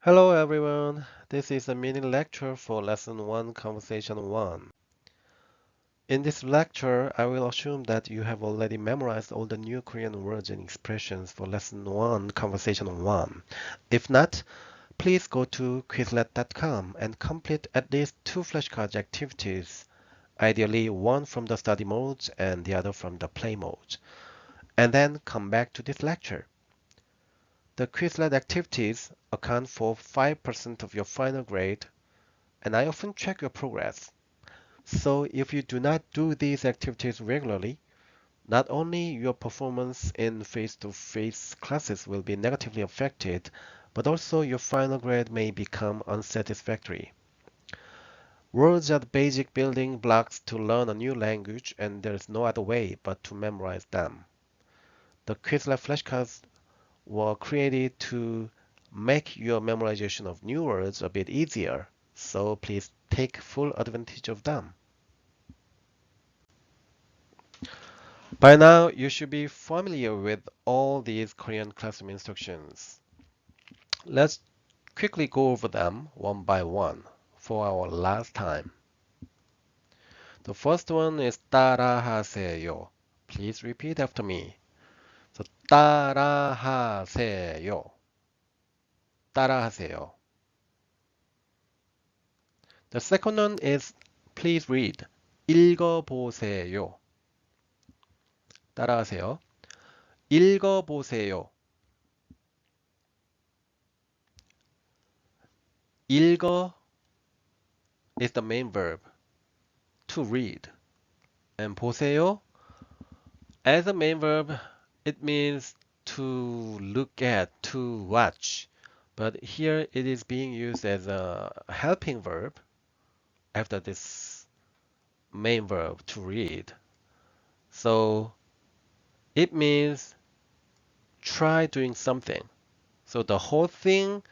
Hello everyone, this is a mini lecture for Lesson 1 Conversation 1. In this lecture, I will assume that you have already memorized all the new Korean words and expressions for Lesson 1 Conversation 1. If not, please go to quizlet.com and complete at least 2 flashcard activities, ideally one from the study mode and the other from the play mode, and then come back to this lecture. The Quizlet activities account for 5% of your final grade, and I often check your progress. So if you do not do these activities regularly, not only your performance in face-to-face classes will be negatively affected, but also your final grade may become unsatisfactory. Words are the basic building blocks to learn a new language, and there is no other way but to memorize them. The Quizlet flashcards were created to make your memorization of new words a bit easier, so please take full advantage of them. By now, you should be familiar with all these Korean classroom instructions. Let's quickly go over them one by one for our last time. The first one is 따라하세요. Please repeat after me. So 따라하세요. 따라하세요. The second one is please read. 읽어보세요. 따라하세요. 읽어보세요. 읽어 is the main verb, to read. And 보세요, as a main verb, it means to look at, to watch. But here it is being used as a helping verb after this main verb, to read. So it means try doing something. So the whole thing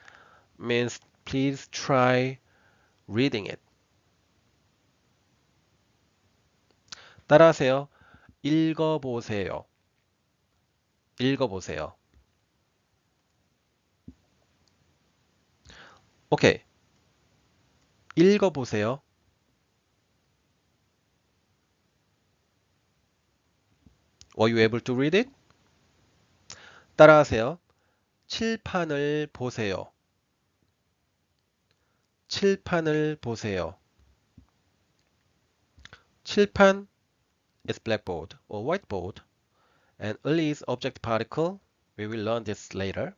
means please try reading it. 따라하세요. 읽어보세요. 읽어보세요. 오케이. 읽어보세요. Were you able to read it? 따라하세요. 칠판을 보세요. 칠판을 보세요. 칠판 is blackboard or whiteboard, and 을 is object particle. We will learn this later.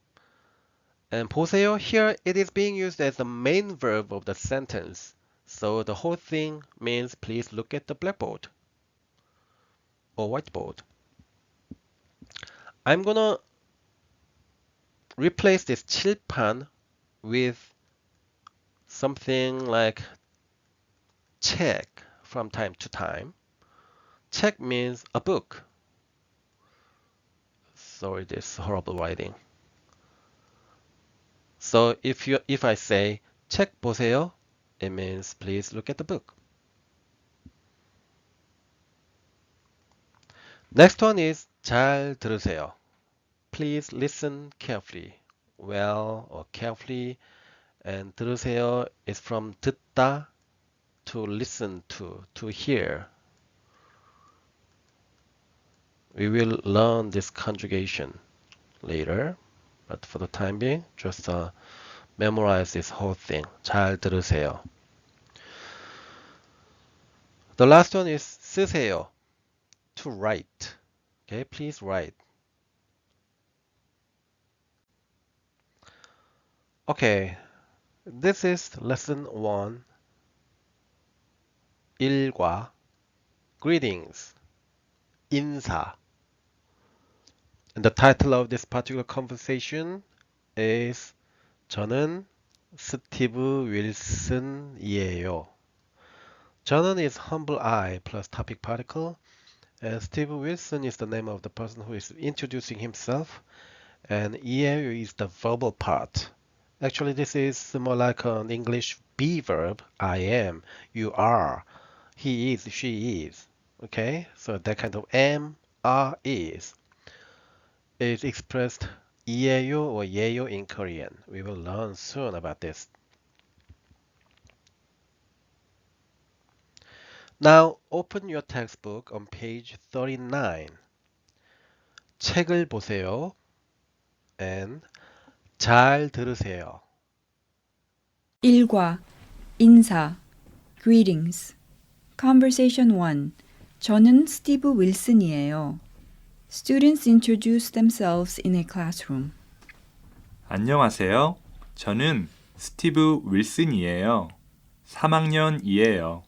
And 보세요, here it is being used as the main verb of the sentence. So the whole thing means please look at the blackboard or whiteboard. I'm gonna replace this 칠판 with something like 책 from time to time. 책 means a book. Sorry, this horrible writing. So if I say 책 보세요, it means please look at the book. Next one is 잘 들으세요. Please listen carefully. Well or carefully, and 들으세요 is from 듣다, to listen to hear. We will learn this conjugation later, but for the time being, just memorize this whole thing. 잘 들으세요. The last one is 쓰세요, to write. Okay, please write. Okay, this is lesson 1, 일과, greetings, 인사. And the title of this particular conversation is 저는 스티브 윌슨이에요. 저는 is humble I plus topic particle, and Steve Wilson is the name of the person who is introducing himself, and 이에요 is the verbal part. Actually, this is more like an English be verb. I am, you are, he is, she is. Okay, so that kind of am, are, is expressed 이에요 or 예요 in Korean. We will learn soon about this. Now open your textbook on page 39. 책을 보세요 and 잘 들으세요. 1과 인사 Greetings Conversation 1 저는 스티브 윌슨이에요. Students introduce themselves in a classroom. 안녕하세요. 저는 스티브 윌슨이에요. 3학년이에요.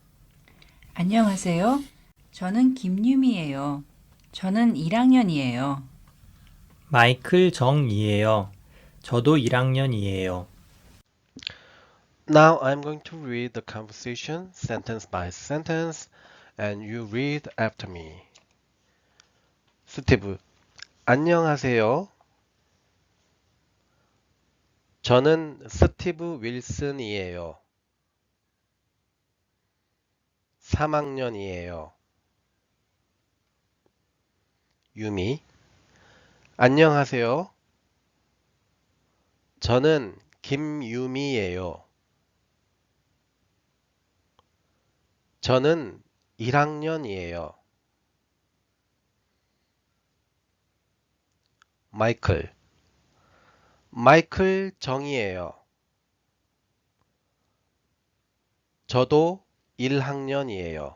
안녕하세요. 저는 김유미예요. 저는 1학년이에요. 마이클 정이에요. 저도 1학년이에요. Now I'm going to read the conversation sentence by sentence and you read after me. 스티브, 안녕하세요. 저는 스티브 윌슨이에요. 3학년이에요. 유미, 안녕하세요. 저는 김유미예요. 저는 1학년이에요. 마이클 정이에요. 저도 1학년이에요.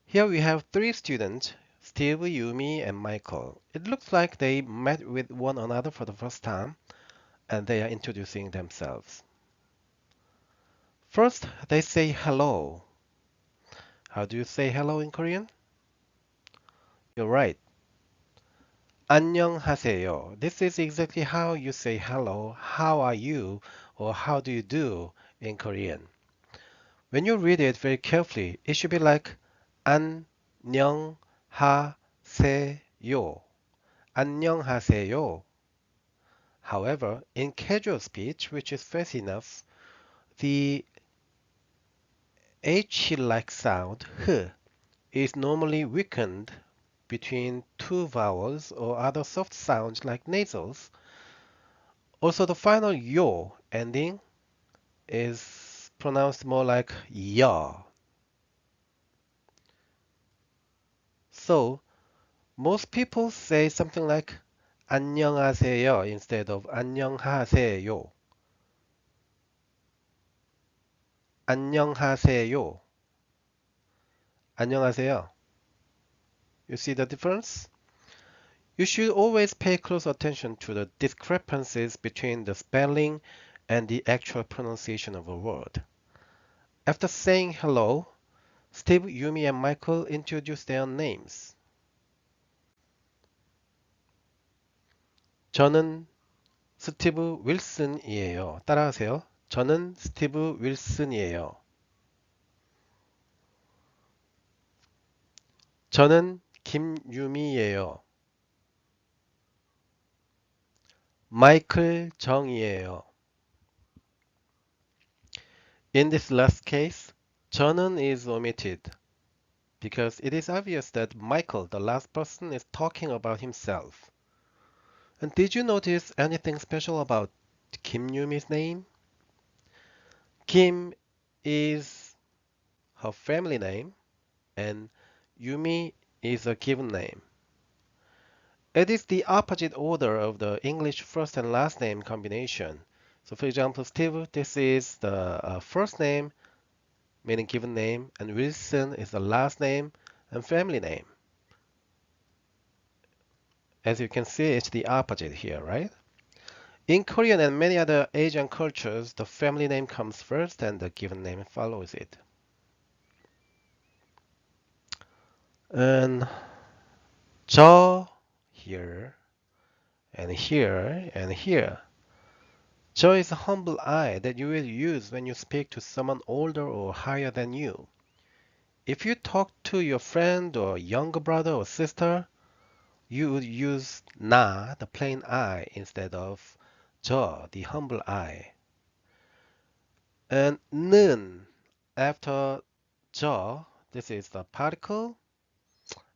Here we have three students, Steve, Yumi, and Michael. It looks like they met with one another for the first time, and they are introducing themselves. First, they say hello. How do you say hello in Korean? You're right. 안녕하세요. This is exactly how you say hello, how are you, or how do you do in Korean. When you read it very carefully, it should be like 안녕하세요. 안녕하세요. However, in casual speech, which is fast enough, the H-like sound, h, is normally weakened between two vowels or other soft sounds like nasals. Also, the final yo ending is pronounced more like ya. So, most people say something like 안녕하세요 instead of 안녕하세요. 안녕하세요. 안녕하세요. You see the difference? You should always pay close attention to the discrepancies between the spelling and the actual pronunciation of a word. After saying hello, Steve, Yumi, and Michael introduce their names. 저는 스티브 윌슨이에요. 따라하세요. 저는 스티브 윌슨이에요. 저는 김유미예요. 마이클 정이에요. In this last case, 저는 is omitted because it is obvious that Michael, the last person, is talking about himself. And did you notice anything special about Kim Yumi's name? Kim is her family name and Yumi is a given name. It is the opposite order of the English first and last name combination. So for example, Steve, this is the first name, meaning given name, and Wilson is the last name and family name. As you can see, it's the opposite here, right? In Korean and many other Asian cultures, the family name comes first and the given name follows it. And 저 here and here and here. 저 is a humble I that you will use when you speak to someone older or higher than you. If you talk to your friend or younger brother or sister, you would use 나, the plain I, instead of 저, the humble I. And 는 after 저, this is the particle,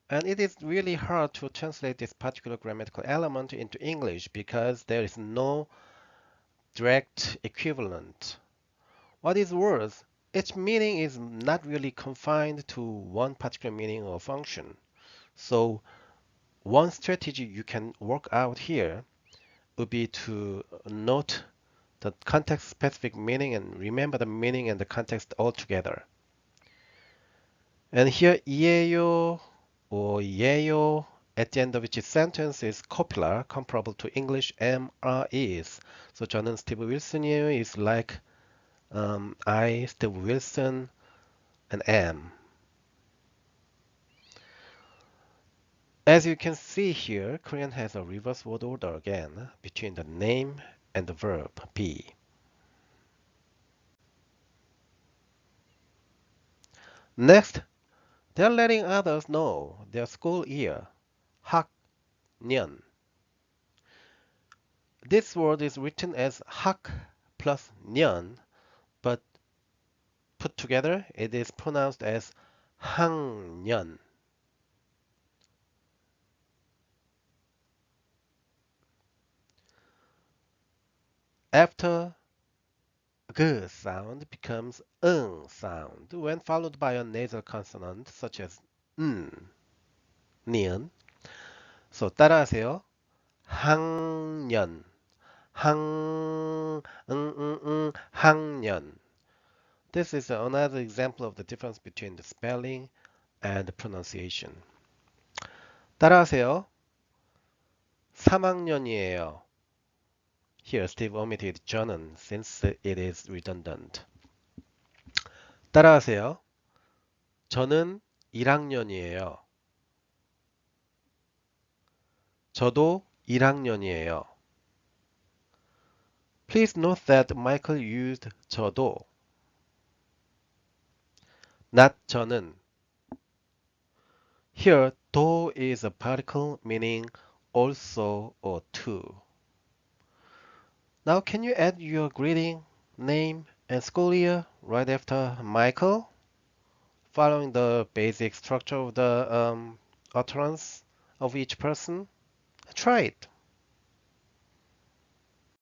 And it is really hard to translate this particular grammatical element into English because there is no direct equivalent. What is worse, its meaning is not really confined to one particular meaning or function. So one strategy you can work out here would be to note the context-specific meaning and remember the meaning and the context altogether. And here 이에요 or 예요 at the end of each sentence is copular, comparable to English am, are, is. So 저는 스티브 윌슨이에요 is like I, Steve Wilson, and am. As you can see here, Korean has a reverse word order again between the name and the verb be. Next, they're letting others know their school year, 학년. This word is written as 학 plus 년, but put together it is pronounced as 학년. After g sound becomes sound when followed by a nasal consonant such as 니은. So 따라하세요. 학년, 학년. This is another example of the difference between the spelling and the pronunciation. 따라하세요. 3학년이에요. Here Steve omitted 저는 since it is redundant. 따라하세요. 저는 1학년이에요. 저도 1학년이에요. Please note that Michael used 저도, not 저는. Here, 도 is a particle meaning also or too. Now, can you add your greeting, name, and school year right after Michael, following the basic structure of the utterance of each person? Try it.